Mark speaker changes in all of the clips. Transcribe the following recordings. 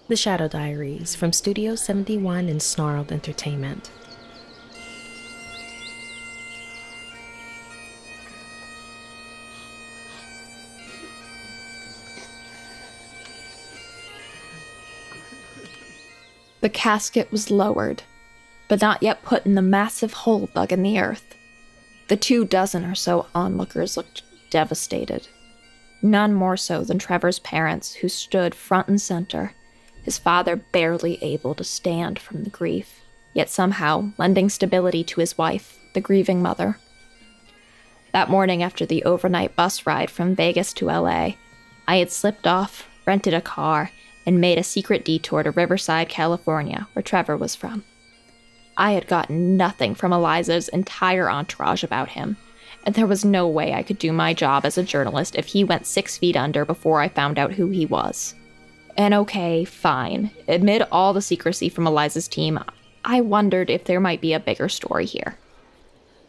Speaker 1: The Shadow Diaries from Studio 71 and Snarled Entertainment.
Speaker 2: The casket was lowered, but not yet put in the massive hole dug in the earth. The 24 or so onlookers looked devastated. None more so than Trevor's parents, who stood front and center, his father barely able to stand from the grief, yet somehow lending stability to his wife, the grieving mother. That morning after the overnight bus ride from Vegas to LA, I had slipped off, rented a car, and made a secret detour to Riverside, California, where Trevor was from. I had gotten nothing from Eliza's entire entourage about him, and there was no way I could do my job as a journalist if he went 6 feet under before I found out who he was. And okay, fine. Amid all the secrecy from Eliza's team, I wondered if there might be a bigger story here.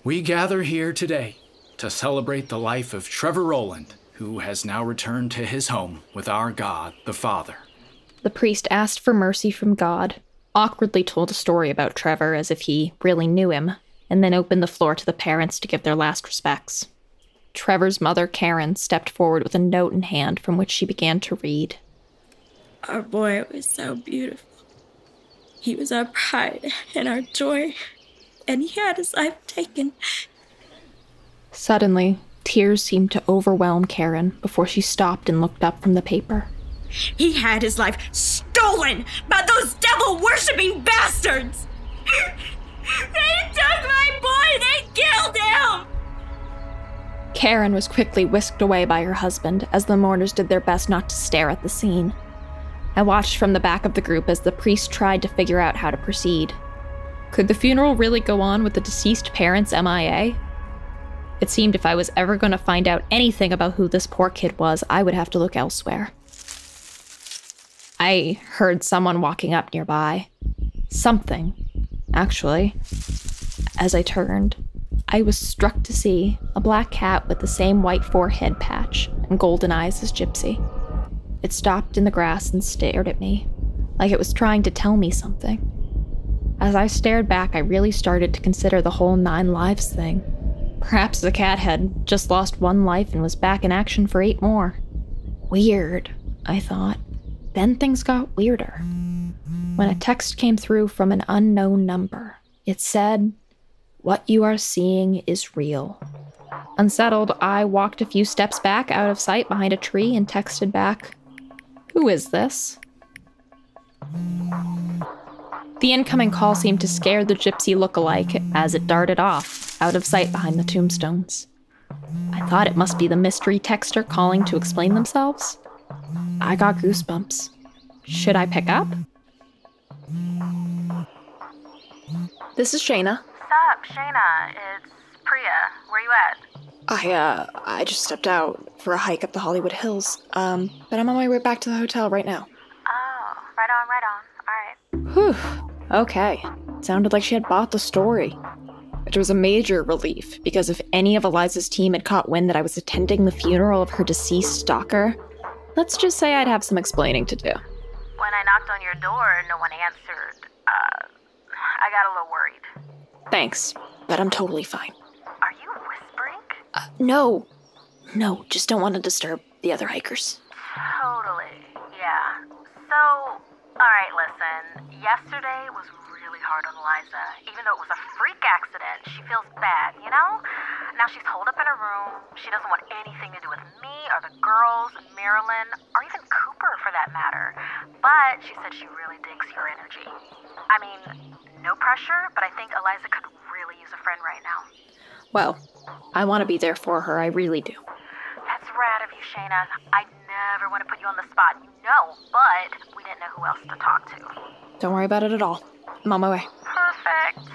Speaker 3: We gather here today to celebrate the life of Trevor Rowland, who has now returned to his home with our God, the Father.
Speaker 2: The priest asked for mercy from God, awkwardly told a story about Trevor as if he really knew him, and then opened the floor to the parents to give their last respects. Trevor's mother, Karen, stepped forward with a note in hand from which she began to read.
Speaker 4: Our boy was so beautiful. He was our pride and our joy, and he had his life taken.
Speaker 2: Suddenly, tears seemed to overwhelm Karen before she stopped and looked up from the paper.
Speaker 4: He had his life stolen by those devil-worshipping bastards! They took my boy! They killed him!
Speaker 2: Karen was quickly whisked away by her husband as the mourners did their best not to stare at the scene. I watched from the back of the group as the priest tried to figure out how to proceed. Could the funeral really go on with the deceased parents MIA? It seemed if I was ever going to find out anything about who this poor kid was, I would have to look elsewhere. I heard someone walking up nearby. Something, actually. As I turned, I was struck to see a black cat with the same white forehead patch and golden eyes as Gypsy. It stopped in the grass and stared at me, like it was trying to tell me something. As I stared back, I really started to consider the whole 9 lives thing. Perhaps the cat had just lost 1 life and was back in action for 8 more. Weird, I thought. Then things got weirder. When a text came through from an unknown number, it said, "What you are seeing is real." Unsettled, I walked a few steps back out of sight behind a tree and texted back, "Who is this?" The incoming call seemed to scare the gypsy look-alike as it darted off, out of sight behind the tombstones. I thought it must be the mystery texter calling to explain themselves. I got goosebumps. Should I pick up? This is Shana.
Speaker 5: Sup, Shana? It's Priya. Where you at?
Speaker 2: I just stepped out for a hike up the Hollywood Hills. But I'm on my way back to the hotel right now.
Speaker 5: Oh, right on. All right.
Speaker 2: Whew. Okay. Sounded like she had bought the story. Which was a major relief, because if any of Eliza's team had caught wind that I was attending the funeral of her deceased stalker, let's just say I'd have some explaining to do.
Speaker 5: When I knocked on your door, no one answered. I got a little worried.
Speaker 2: Thanks, but I'm totally fine.
Speaker 5: Are you whispering?
Speaker 2: No, just don't want to disturb the other hikers.
Speaker 5: Totally, yeah. So, alright, listen. Yesterday was really hard on Eliza. Even though it was a freak accident, she feels bad, you know? Now she's holed up in her room. She doesn't want anything to do with me or the girls, Marilyn, or even Cooper for that matter. But she said she really digs your energy. I mean, no pressure, but I think Eliza could really use a friend right now.
Speaker 2: Well, I want to be there for her, I really do.
Speaker 5: That's rad of you, Shana. I never want to put you on the spot, you know, but we didn't know who else to talk to.
Speaker 2: Don't worry about it at all. I'm on my way.
Speaker 5: Perfect.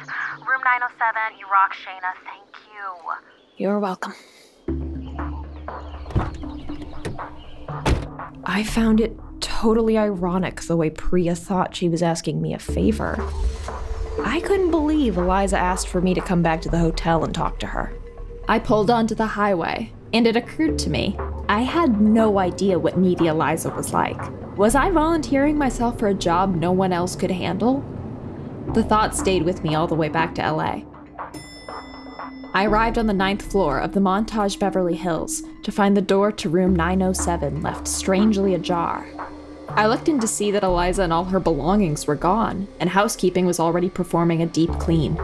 Speaker 5: Room 907, you rock, Shana. Thank you.
Speaker 2: You're welcome. I found it totally ironic the way Priya thought she was asking me a favor. I couldn't believe Eliza asked for me to come back to the hotel and talk to her. I pulled onto the highway, and it occurred to me, I had no idea what needy Eliza was like. Was I volunteering myself for a job no one else could handle? The thought stayed with me all the way back to LA. I arrived on the 9th floor of the Montage Beverly Hills to find the door to room 907 left strangely ajar. I looked in to see that Eliza and all her belongings were gone, and housekeeping was already performing a deep clean.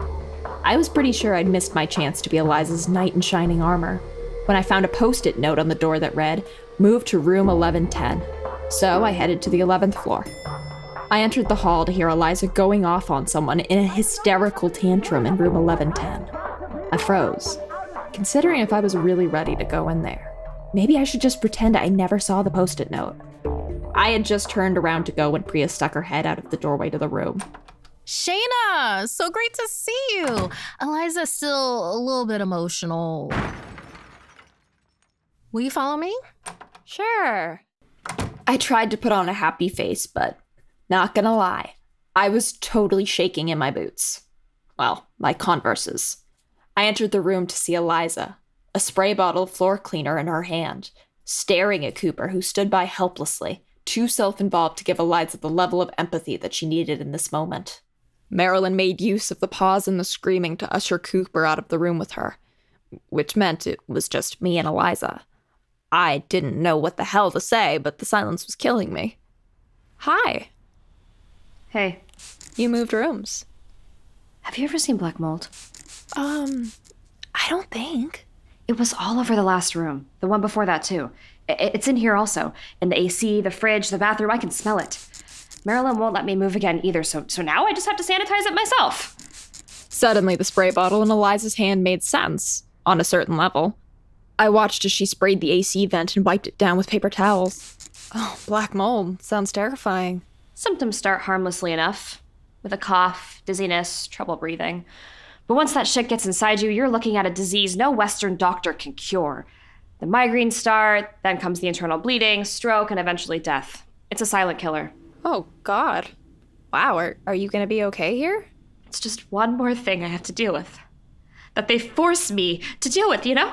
Speaker 2: I was pretty sure I'd missed my chance to be Eliza's knight in shining armor when I found a post-it note on the door that read, "Move to room 1110. So I headed to the 11th floor. I entered the hall to hear Eliza going off on someone in a hysterical tantrum in room 1110. I froze, considering if I was really ready to go in there. Maybe I should just pretend I never saw the post-it note. I had just turned around to go when Priya stuck her head out of the doorway to the room.
Speaker 6: Shana, so great to see you. Eliza's still a little bit emotional. Will you follow me?
Speaker 2: Sure. I tried to put on a happy face, but not gonna lie, I was totally shaking in my boots. Well, my Converses. I entered the room to see Eliza, a spray bottle of floor cleaner in her hand, staring at Cooper, who stood by helplessly, too self-involved to give Eliza the level of empathy that she needed in this moment. Marilyn made use of the pause and the screaming to usher Cooper out of the room with her, which meant it was just me and Eliza. I didn't know what the hell to say, but the silence was killing me. Hi.
Speaker 7: Hey.
Speaker 2: You moved rooms.
Speaker 7: Have you ever seen black mold?
Speaker 2: I don't think.
Speaker 7: It was all over the last room. The one before that, too. It's in here also. In the AC, the fridge, the bathroom. I can smell it. Marilyn won't let me move again either, so now I just have to sanitize it myself.
Speaker 2: Suddenly, the spray bottle in Eliza's hand made sense, on a certain level. I watched as she sprayed the AC vent and wiped it down with paper towels. Oh, black mold. Sounds terrifying.
Speaker 7: Symptoms start harmlessly enough, with a cough, dizziness, trouble breathing. But once that shit gets inside you, you're looking at a disease no Western doctor can cure. The migraines start, then comes the internal bleeding, stroke, and eventually death. It's a silent killer.
Speaker 2: Oh, God. Wow, are you gonna be okay here?
Speaker 7: It's just one more thing I have to deal with. That they force me to deal with, you know?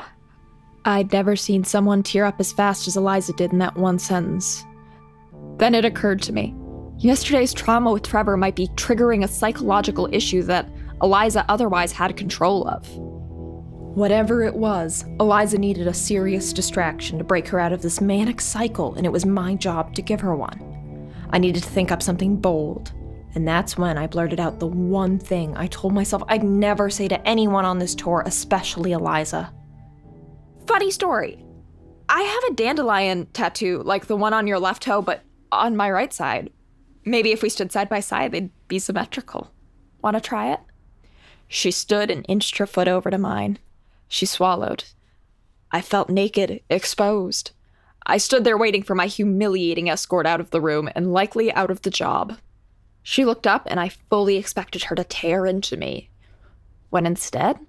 Speaker 2: I'd never seen someone tear up as fast as Eliza did in that one sentence. Then it occurred to me. Yesterday's trauma with Trevor might be triggering a psychological issue that Eliza otherwise had control of. Whatever it was, Eliza needed a serious distraction to break her out of this manic cycle, and it was my job to give her one. I needed to think up something bold, and that's when I blurted out the one thing I told myself I'd never say to anyone on this tour, especially Eliza. Funny story. I have a dandelion tattoo, like the one on your left toe, but on my right side. Maybe if we stood side by side, they'd be symmetrical. Want to try it? She stood and inched her foot over to mine. She swallowed. I felt naked, exposed. I stood there waiting for my humiliating escort out of the room and likely out of the job. She looked up and I fully expected her to tear into me. When instead,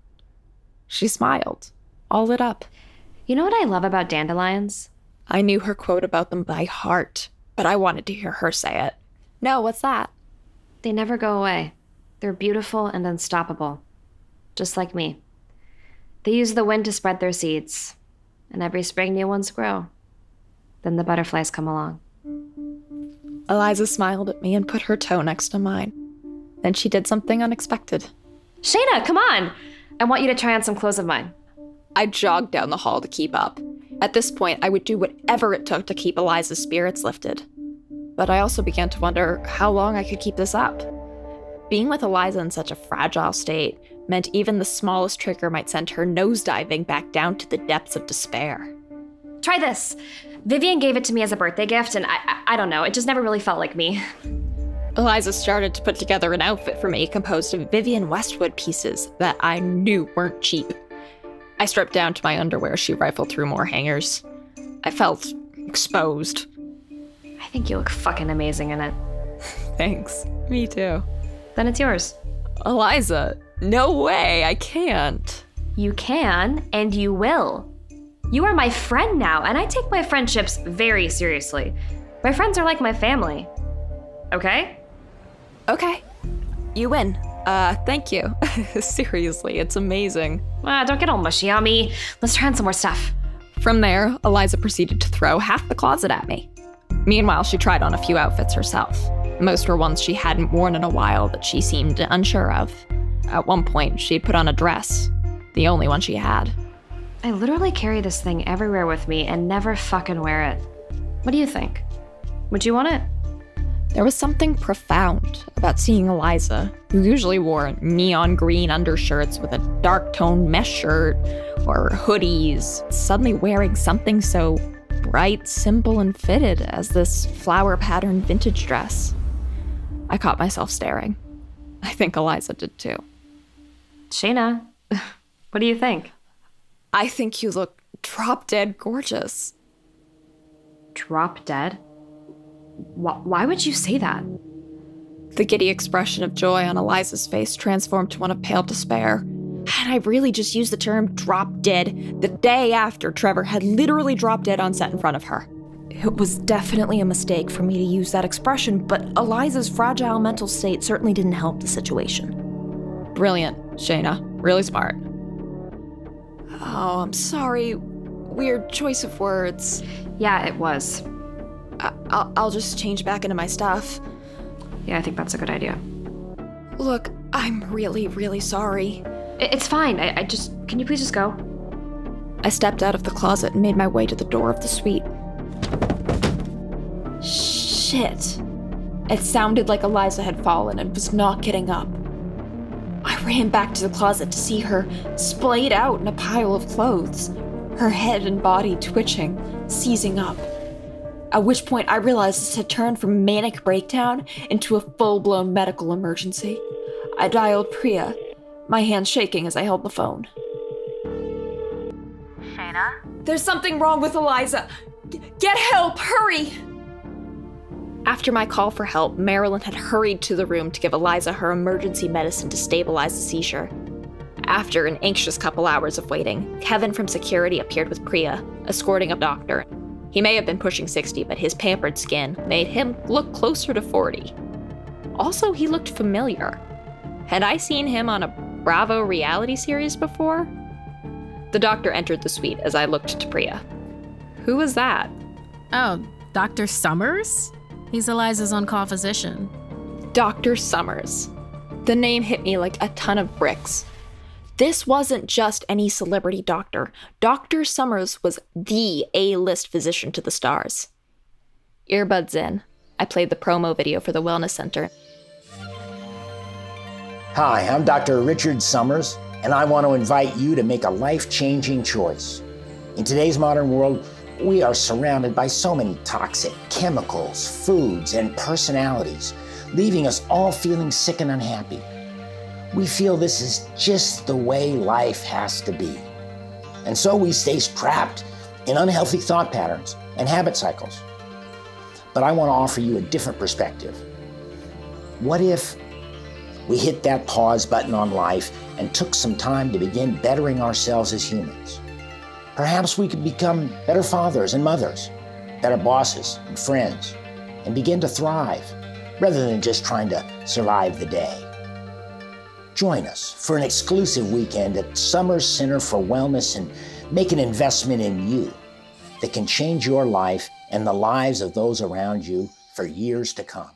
Speaker 2: she smiled, all lit up.
Speaker 7: You know what I love about dandelions?
Speaker 2: I knew her quote about them by heart, but I wanted to hear her say it. No, what's that?
Speaker 7: They never go away. They're beautiful and unstoppable. Just like me. They use the wind to spread their seeds, and every spring new ones grow. Then the butterflies come along.
Speaker 2: Eliza smiled at me and put her toe next to mine. Then she did something unexpected.
Speaker 7: Shana, come on! I want you to try on some clothes of mine.
Speaker 2: I jogged down the hall to keep up. At this point, I would do whatever it took to keep Eliza's spirits lifted. But I also began to wonder how long I could keep this up. Being with Eliza in such a fragile state meant even the smallest trigger might send her nosediving back down to the depths of despair.
Speaker 7: Try this. Vivian gave it to me as a birthday gift, and I don't know, it just never really felt like me.
Speaker 2: Eliza started to put together an outfit for me composed of Vivian Westwood pieces that I knew weren't cheap. I stripped down to my underwear as she rifled through more hangers. I felt exposed.
Speaker 7: I think you look fucking amazing in it.
Speaker 2: Thanks. Me too.
Speaker 7: Then it's yours.
Speaker 2: Eliza, no way, I can't.
Speaker 7: You can, and you will. You are my friend now, and I take my friendships very seriously. My friends are like my family. Okay?
Speaker 2: Okay. You win. Thank you. Seriously, it's amazing.
Speaker 7: Don't get all mushy on me. Let's try on some more stuff.
Speaker 2: From there, Eliza proceeded to throw half the closet at me. Meanwhile, she tried on a few outfits herself. Most were ones she hadn't worn in a while that she seemed unsure of. At one point, she put on a dress, the only one she had.
Speaker 7: I literally carry this thing everywhere with me and never fucking wear it. What do you think? Would you want it?
Speaker 2: There was something profound about seeing Eliza, who usually wore neon green undershirts with a dark toned mesh shirt or hoodies, suddenly wearing something so bright, simple, and fitted as this flower-patterned vintage dress. I caught myself staring. I think Eliza did too.
Speaker 7: Shana, what do you think?
Speaker 2: I think you look drop-dead gorgeous.
Speaker 7: Drop dead? Why would you say that?
Speaker 2: The giddy expression of joy on Eliza's face transformed to one of pale despair. Had I really just used the term drop dead the day after Trevor had literally dropped dead on set in front of her?
Speaker 1: It was definitely a mistake for me to use that expression, but Eliza's fragile mental state certainly didn't help the situation.
Speaker 2: Brilliant, Shana. Really smart. Oh, I'm sorry. Weird choice of words.
Speaker 7: Yeah, it was.
Speaker 2: I'll just change back into my stuff.
Speaker 7: Yeah, I think that's a good idea.
Speaker 2: Look, I'm really, really sorry.
Speaker 7: It's fine. I just... Can you please just go?
Speaker 2: I stepped out of the closet and made my way to the door of the suite. Shit. It sounded like Eliza had fallen and was not getting up. I ran back to the closet to see her splayed out in a pile of clothes, her head and body twitching, seizing up. At which point I realized this had turned from manic breakdown into a full-blown medical emergency. I dialed Priya, my hands shaking as I held the phone.
Speaker 5: Shana?
Speaker 2: There's something wrong with Eliza! Get help! Hurry! After my call for help, Marilyn had hurried to the room to give Eliza her emergency medicine to stabilize the seizure. After an anxious couple hours of waiting, Kevin from security appeared with Priya, escorting a doctor. He may have been pushing 60, but his pampered skin made him look closer to 40. Also, he looked familiar. Had I seen him on a Bravo reality series before? The doctor entered the suite as I looked to Priya. Who was that?
Speaker 6: Oh, Dr. Summers? He's Eliza's on-call physician.
Speaker 2: Dr. Summers. The name hit me like a ton of bricks. This wasn't just any celebrity doctor. Dr. Summers was the A-list physician to the stars. Earbuds in, I played the promo video for the Wellness Center.
Speaker 8: Hi, I'm Dr. Richard Summers, and I want to invite you to make a life-changing choice. In today's modern world, we are surrounded by so many toxic chemicals, foods, and personalities, leaving us all feeling sick and unhappy. We feel this is just the way life has to be. And so we stay trapped in unhealthy thought patterns and habit cycles. But I want to offer you a different perspective. What if we hit that pause button on life and took some time to begin bettering ourselves as humans? Perhaps we could become better fathers and mothers, better bosses and friends, and begin to thrive rather than just trying to survive the day. Join us for an exclusive weekend at Summers Center for Wellness and make an investment in you that can change your life and the lives of those around you for years to come.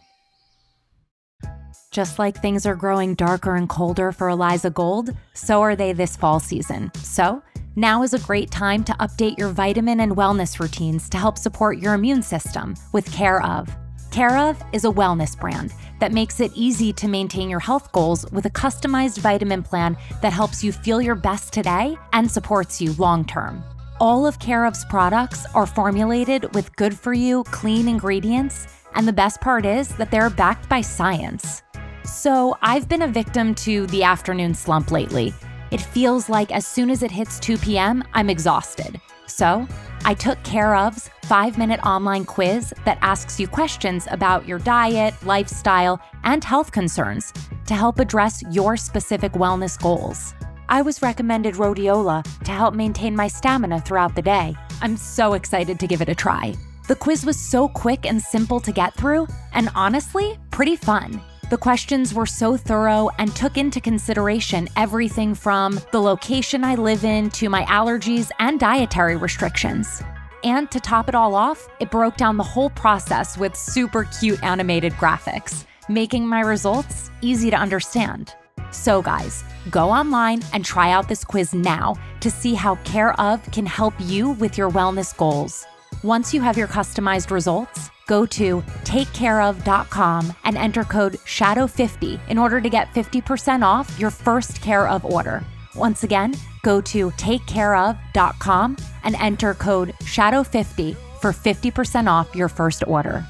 Speaker 9: Just like things are growing darker and colder for Eliza Gold, so are they this fall season. So, now is a great time to update your vitamin and wellness routines to help support your immune system with Care Of. Care Of is a wellness brand that makes it easy to maintain your health goals with a customized vitamin plan that helps you feel your best today and supports you long-term. All of Care Of's products are formulated with good-for-you, clean ingredients, and the best part is that they're backed by science. So I've been a victim to the afternoon slump lately. It feels like as soon as it hits 2 p.m., I'm exhausted. So I took Care Of's 5-minute online quiz that asks you questions about your diet, lifestyle, and health concerns to help address your specific wellness goals. I was recommended rhodiola to help maintain my stamina throughout the day. I'm so excited to give it a try. The quiz was so quick and simple to get through, and honestly, pretty fun. The questions were so thorough and took into consideration everything from the location I live in to my allergies and dietary restrictions. And to top it all off, it broke down the whole process with super cute animated graphics, making my results easy to understand. So guys, go online and try out this quiz now to see how Care of can help you with your wellness goals. Once you have your customized results, go to takecareof.com and enter code SHADOW50 in order to get 50% off your first Care of order. Once again, go to takecareof.com and enter code SHADOW50 for 50% off your first order.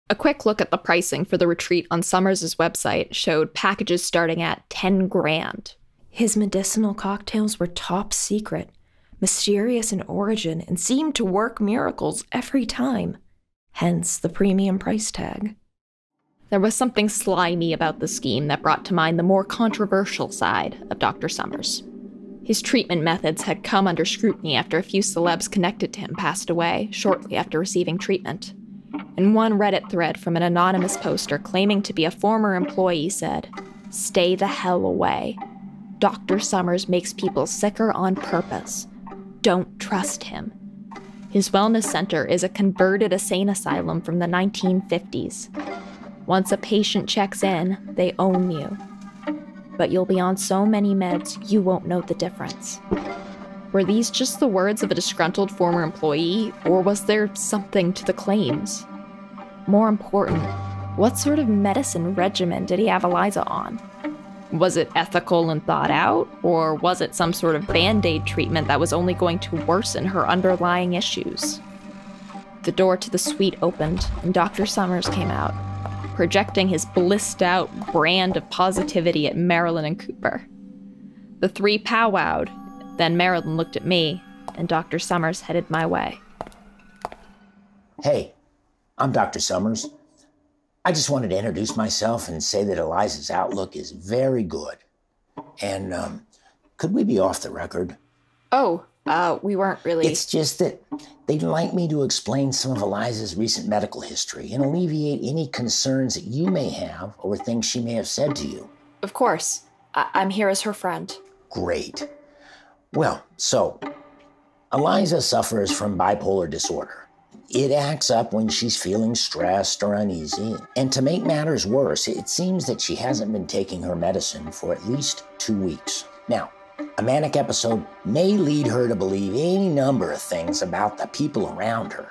Speaker 2: A quick look at the pricing for the retreat on Summers' website showed packages starting at $10,000.
Speaker 1: His medicinal cocktails were top secret, mysterious in origin, and seemed to work miracles every time. Hence the premium price tag.
Speaker 2: There was something slimy about the scheme that brought to mind the more controversial side of Dr. Summers. His treatment methods had come under scrutiny after a few celebs connected to him passed away shortly after receiving treatment. And one Reddit thread from an anonymous poster claiming to be a former employee said, "Stay the hell away. Dr. Summers makes people sicker on purpose. Don't trust him. His wellness center is a converted insane asylum from the 1950s. Once a patient checks in, they own you. But you'll be on so many meds, you won't know the difference." Were these just the words of a disgruntled former employee, or was there something to the claims? More important, what sort of medicine regimen did he have Eliza on? Was it ethical and thought out, or was it some sort of band-aid treatment that was only going to worsen her underlying issues? The door to the suite opened, and Dr. Summers came out, projecting his blissed-out brand of positivity at Marilyn and Cooper. The three powwowed, then Marilyn looked at me, and Dr. Summers headed my way.
Speaker 8: Hey, I'm Dr. Summers. I just wanted to introduce myself and say that Eliza's outlook is very good. And, could we be off the record?
Speaker 2: We weren't really...
Speaker 8: It's just that they'd like me to explain some of Eliza's recent medical history and alleviate any concerns that you may have over things she may have said to you.
Speaker 2: Of course. I'm here as her friend.
Speaker 8: Great. Well, so, Eliza suffers from bipolar disorder. It acts up when she's feeling stressed or uneasy. And to make matters worse, it seems that she hasn't been taking her medicine for at least 2 weeks. Now, a manic episode may lead her to believe any number of things about the people around her.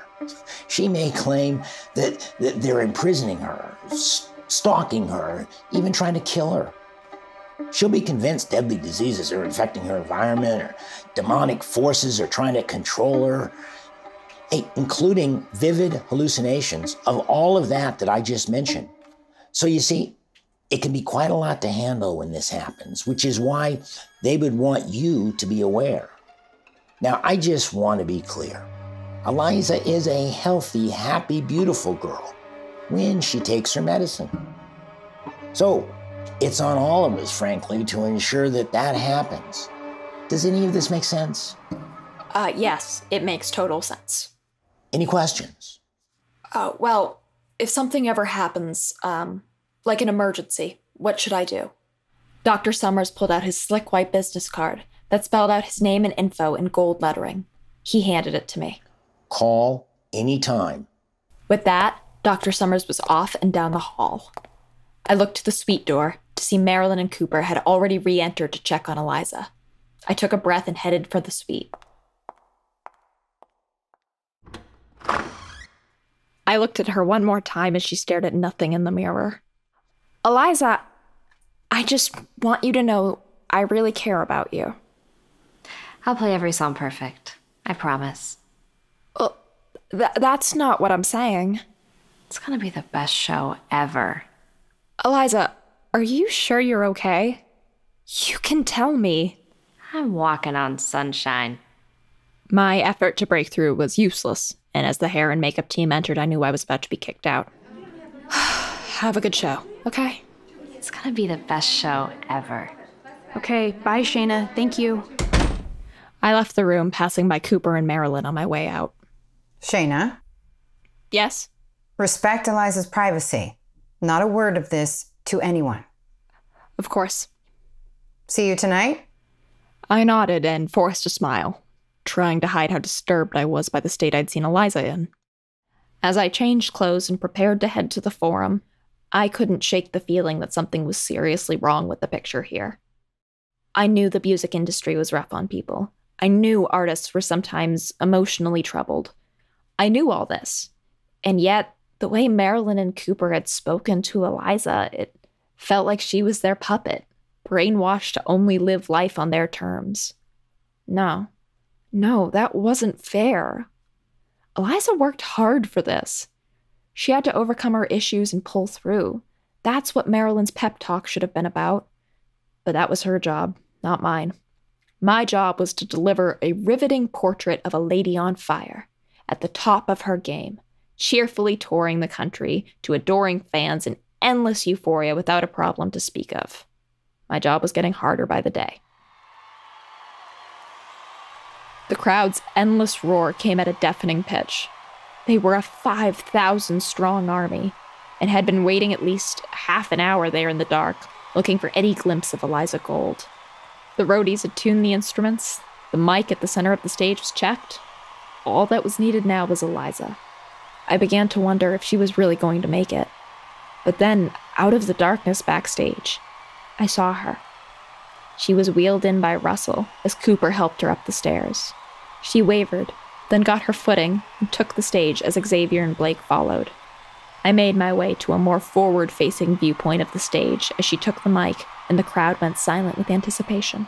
Speaker 8: She may claim that they're imprisoning her, stalking her, even trying to kill her. She'll be convinced deadly diseases are infecting her environment, or demonic forces are trying to control her, including vivid hallucinations of all of that I just mentioned. So you see, it can be quite a lot to handle when this happens, which is why they would want you to be aware. Now, I just want to be clear. Eliza is a healthy, happy, beautiful girl when she takes her medicine. So, it's on all of us, frankly, to ensure that happens. Does any of this make sense?
Speaker 2: Yes, it makes total sense.
Speaker 8: Any questions?
Speaker 2: Well, if something ever happens, like an emergency, what should I do? Dr. Summers pulled out his slick white business card that spelled out his name and info in gold lettering. He handed it to me.
Speaker 8: Call anytime.
Speaker 2: With that, Dr. Summers was off and down the hall. I looked to the suite door to see Marilyn and Cooper had already re-entered to check on Eliza. I took a breath and headed for the suite. I looked at her one more time as she stared at nothing in the mirror. Eliza, I just want you to know I really care about you.
Speaker 7: I'll play every song perfect. I promise.
Speaker 2: Well, that's not what I'm saying.
Speaker 7: It's gonna be the best show ever.
Speaker 2: Eliza, are you sure you're okay? You can tell me.
Speaker 7: I'm walking on sunshine.
Speaker 2: My effort to break through was useless, and as the hair and makeup team entered, I knew I was about to be kicked out. Have a good show, okay?
Speaker 7: It's gonna be the best show ever.
Speaker 10: Okay, bye, Shana. Thank you.
Speaker 2: I left the room, passing by Cooper and Marilyn on my way out.
Speaker 11: Shana?
Speaker 2: Yes?
Speaker 11: Respect Eliza's privacy. Not a word of this to anyone.
Speaker 2: Of course.
Speaker 11: See you tonight?
Speaker 2: I nodded and forced a smile, trying to hide how disturbed I was by the state I'd seen Eliza in. As I changed clothes and prepared to head to the forum, I couldn't shake the feeling that something was seriously wrong with the picture here. I knew the music industry was rough on people. I knew artists were sometimes emotionally troubled. I knew all this. And yet, the way Marilyn and Cooper had spoken to Eliza, it felt like she was their puppet, brainwashed to only live life on their terms. No, that wasn't fair. Eliza worked hard for this. She had to overcome her issues and pull through. That's what Marilyn's pep talk should have been about. But that was her job, not mine. My job was to deliver a riveting portrait of a lady on fire, at the top of her game, cheerfully touring the country to adoring fans in endless euphoria without a problem to speak of. My job was getting harder by the day. The crowd's endless roar came at a deafening pitch. They were a 5,000-strong army, and had been waiting at least half an hour there in the dark, looking for any glimpse of Eliza Gold. The roadies had tuned the instruments, the mic at the center of the stage was checked. All that was needed now was Eliza. I began to wonder if she was really going to make it. But then, out of the darkness backstage, I saw her. She was wheeled in by Russell as Cooper helped her up the stairs. She wavered, then got her footing and took the stage as Xavier and Blake followed. I made my way to a more forward-facing viewpoint of the stage as she took the mic, and the crowd went silent with anticipation.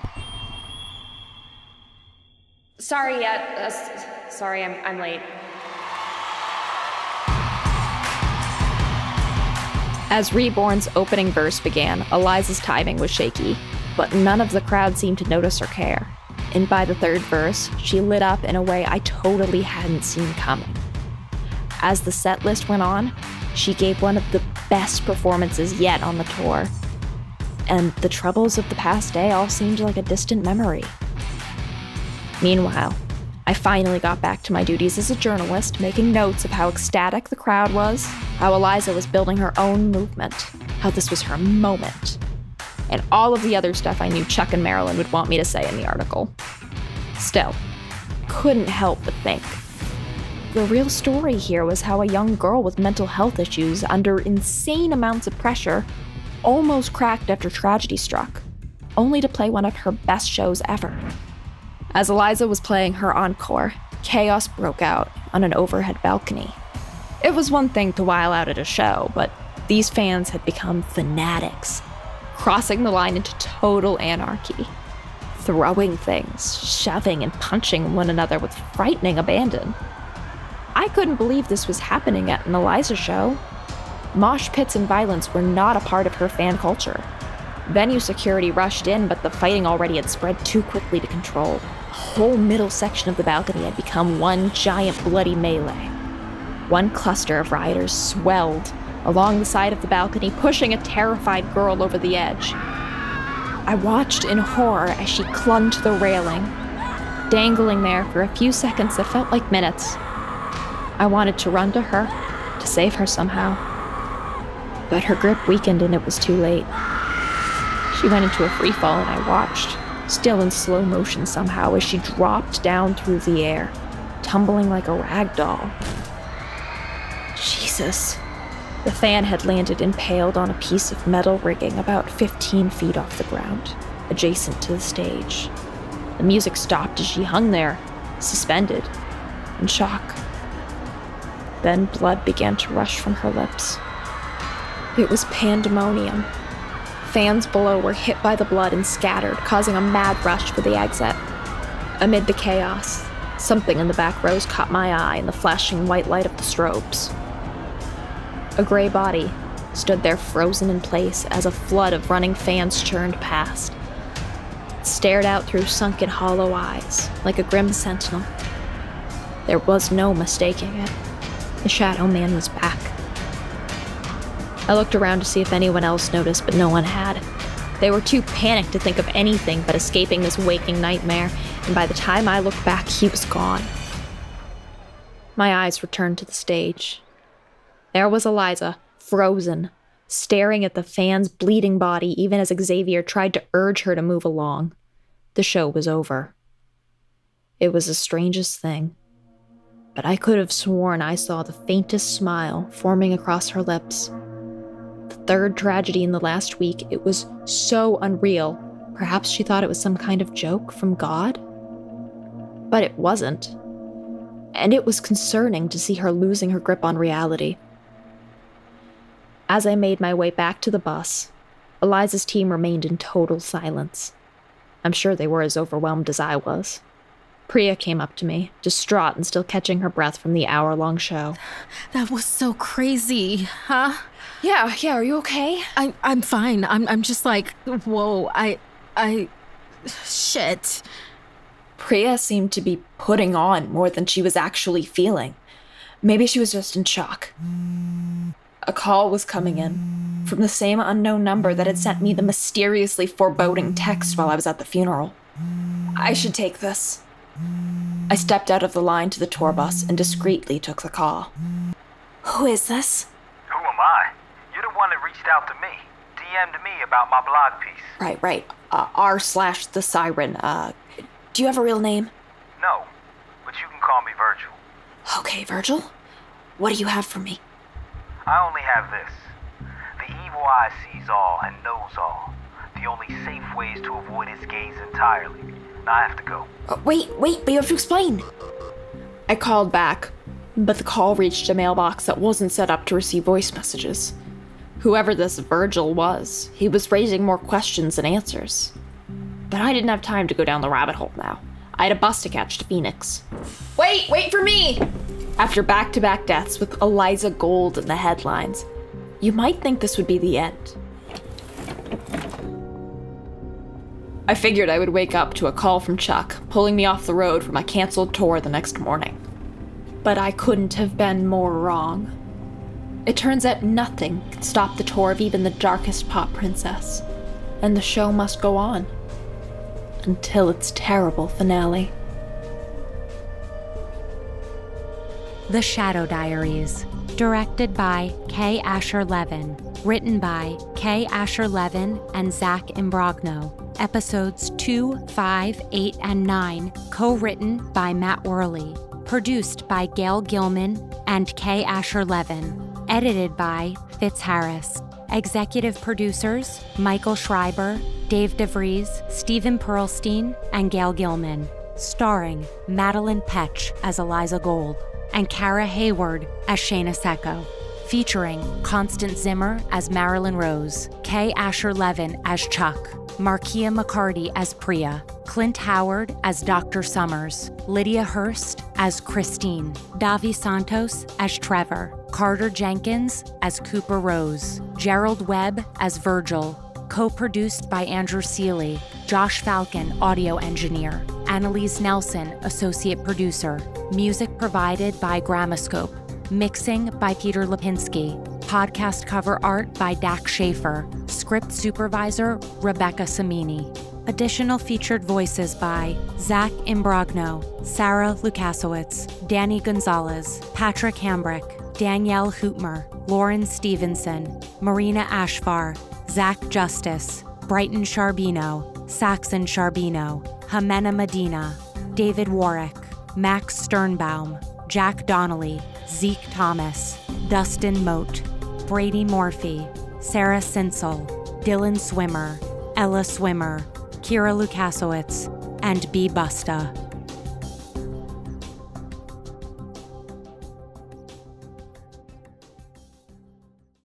Speaker 7: Sorry, I'm late.
Speaker 2: As Reborn's opening verse began, Eliza's timing was shaky, but none of the crowd seemed to notice or care. And by the third verse, she lit up in a way I totally hadn't seen coming. As the set list went on, she gave one of the best performances yet on the tour. And the troubles of the past day all seemed like a distant memory. Meanwhile, I finally got back to my duties as a journalist, making notes of how ecstatic the crowd was, how Eliza was building her own movement, how this was her moment, and all of the other stuff I knew Chuck and Marilyn would want me to say in the article. Still, couldn't help but think. The real story here was how a young girl with mental health issues under insane amounts of pressure almost cracked after tragedy struck, only to play one of her best shows ever. As Eliza was playing her encore, chaos broke out on an overhead balcony. It was one thing to while out at a show, but these fans had become fanatics, crossing the line into total anarchy, throwing things, shoving and punching one another with frightening abandon. I couldn't believe this was happening at an Eliza show. Mosh pits and violence were not a part of her fan culture. Venue security rushed in, but the fighting already had spread too quickly to control. The whole middle section of the balcony had become one giant bloody melee. One cluster of rioters swelled along the side of the balcony, pushing a terrified girl over the edge. I watched in horror as she clung to the railing, dangling there for a few seconds that felt like minutes. I wanted to run to her, to save her somehow. But her grip weakened and it was too late. She went into a free fall and I watched, still in slow motion somehow, as she dropped down through the air, tumbling like a rag doll. Jesus. The fan had landed impaled on a piece of metal rigging about 15 feet off the ground, adjacent to the stage. The music stopped as she hung there, suspended, in shock. Then blood began to rush from her lips. It was pandemonium. Fans below were hit by the blood and scattered, causing a mad rush for the exit. Amid the chaos, something in the back rows caught my eye in the flashing white light of the strobes. A gray body stood there frozen in place as a flood of running fans churned past. It stared out through sunken hollow eyes, like a grim sentinel. There was no mistaking it. The Shadow Man was back. I looked around to see if anyone else noticed, but no one had. They were too panicked to think of anything but escaping this waking nightmare, and by the time I looked back, he was gone. My eyes returned to the stage. There was Eliza, frozen, staring at the fan's bleeding body even as Xavier tried to urge her to move along. The show was over. It was the strangest thing, but I could have sworn I saw the faintest smile forming across her lips. The third tragedy in the last week, it was so unreal. Perhaps she thought it was some kind of joke from God? But it wasn't. And it was concerning to see her losing her grip on reality. As I made my way back to the bus, Eliza's team remained in total silence. I'm sure they were as overwhelmed as I was. Priya came up to me, distraught and still catching her breath from the hour-long show.
Speaker 6: That was so crazy, huh?
Speaker 2: Yeah, are you okay?
Speaker 6: I'm fine. I'm just like, whoa, shit.
Speaker 1: Priya seemed to be putting on more than she was actually feeling. Maybe she was just in shock. A call was coming in from the same unknown number that had sent me the mysteriously foreboding text while I was at the funeral. I should take this. I stepped out of the line to the tour bus and discreetly took the call. Who is this?
Speaker 12: Who am I? You're the one that reached out to me. DM'd me about my blog piece.
Speaker 1: Right. R/the Siren. Do you have a real name?
Speaker 12: No, but you can call me Virgil.
Speaker 1: Okay, Virgil. What do you have for me?
Speaker 12: I only have this. The evil eye sees all and knows all. The only safe ways to avoid its gaze entirely. Now I have to go.
Speaker 1: Wait, but you have to explain. I called back, but the call reached a mailbox that wasn't set up to receive voice messages. Whoever this Virgil was, he was raising more questions than answers. But I didn't have time to go down the rabbit hole now. I had a bus to catch to Phoenix. Wait for me! After back-to-back deaths with Eliza Gold in the headlines, you might think this would be the end. I figured I would wake up to a call from Chuck, pulling me off the road for my canceled tour the next morning. But I couldn't have been more wrong. It turns out nothing can stop the tour of even the darkest pop princess, and the show must go on. Until its terrible finale.
Speaker 9: The Shadow Diaries, directed by K. Asher Levin, written by K. Asher Levin and Zach Imbrogno. Episodes 2, 5, 8, and 9, co-written by Matt Worley. Produced by Gail Gilman and K. Asher Levin. Edited by Fitz Harris. Executive producers Michael Schreiber, Dave DeVries, Stephen Pearlstein, and Gail Gilman. Starring Madelaine Petsch as Eliza Gold and Kara Hayward as Shana Secco. Featuring Constance Zimmer as Marilyn Rose, K. Asher Levin as Chuck, Markia McCarty as Priya, Clint Howard as Dr. Summers, Lydia Hurst as Christine, Davi Santos as Trevor, Carter Jenkins as Cooper Rose, Gerald Webb as Virgil, co-produced by Andrew Seeley, Josh Falcon, audio engineer, Annalise Nelson, associate producer, music provided by Gramoscope, mixing by Peter Lipinski, podcast cover art by Dak Schaefer, script supervisor Rebecca Samini. Additional featured voices by Zach Imbrogno, Sarah Lukasiewicz, Danny Gonzalez, Patrick Hambrick, Danielle Hootmer, Lauren Stevenson, Marina Ashfar, Zach Justice, Brighton Charbino, Saxon Charbino, Jimena Medina, David Warwick, Max Sternbaum, Jack Donnelly, Zeke Thomas, Dustin Moat, Brady Morphy, Sarah Sinsel, Dylan Swimmer, Ella Swimmer, Kira Lukasiewicz, and B. Busta.